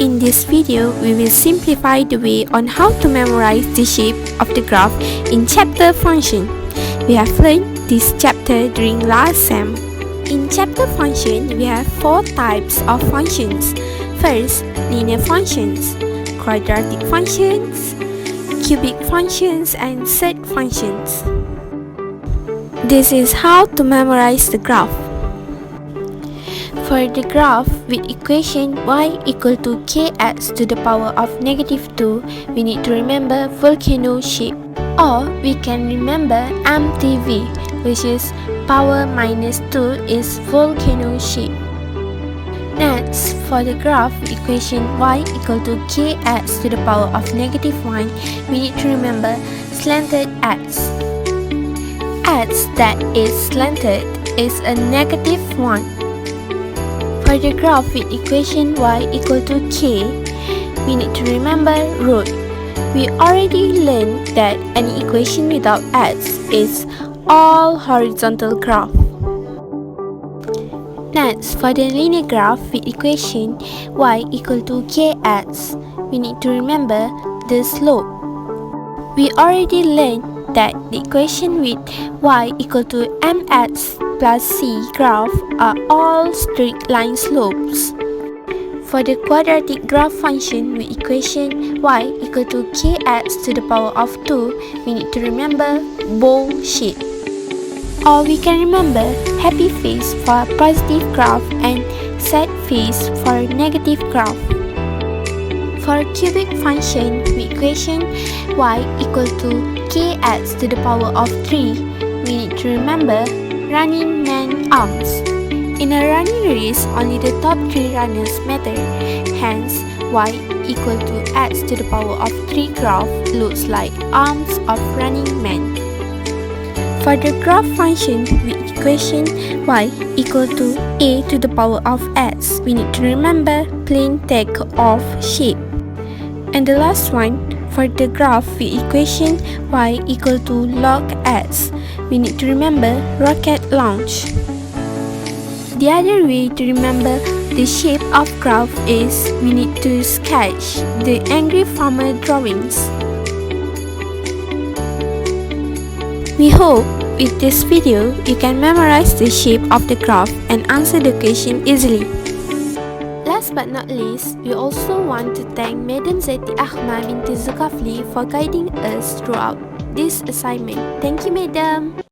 In this video, we will simplify the way on how to memorize the shape of the graph in chapter function. We have learned this chapter during last sem. In chapter function, we have 4 types of functions. First, linear functions, quadratic functions, cubic functions, and set functions. This is how to memorize the graph. For the graph with equation y equal to kx to the power of -2, we need to remember volcano shape. Or we can remember MTV, which is power -2 is volcano shape. Next, for the graph with equation y equal to kx to the power of -1, we need to remember slanted x. X that is slanted is a -1. For the graph with equation y equal to k, we need to remember root. We already learned that any equation without x is all horizontal graph. Next, for the linear graph with equation y equal to kx, we need to remember the slope. We already learned that the equation with y equal to mx plus c graph are all straight line slopes. For the quadratic graph function with equation y equal to kx to the power of 2, we need to remember bow shape. Or we can remember happy face for positive graph and sad face for negative graph. For cubic function with equation y equal to kx to the power of 3, we need to remember running man arms. In a running race, only the top 3 runners matter. Hence, y equal to x to the power of 3 graph looks like arms of running man. For the graph function with equation y equal to a to the power of x, we need to remember plane take-off shape. And the last one, for the graph with equation y equal to log x, we need to remember rocket launch. The other way to remember the shape of graph is we need to sketch the angry farmer drawings. We hope with this video you can memorize the shape of the graph and answer the question easily. Last but not least, we also want to thank Madam Zeti Akhmar Binti Zulkafli for guiding us throughout this assignment. Thank you, Madam.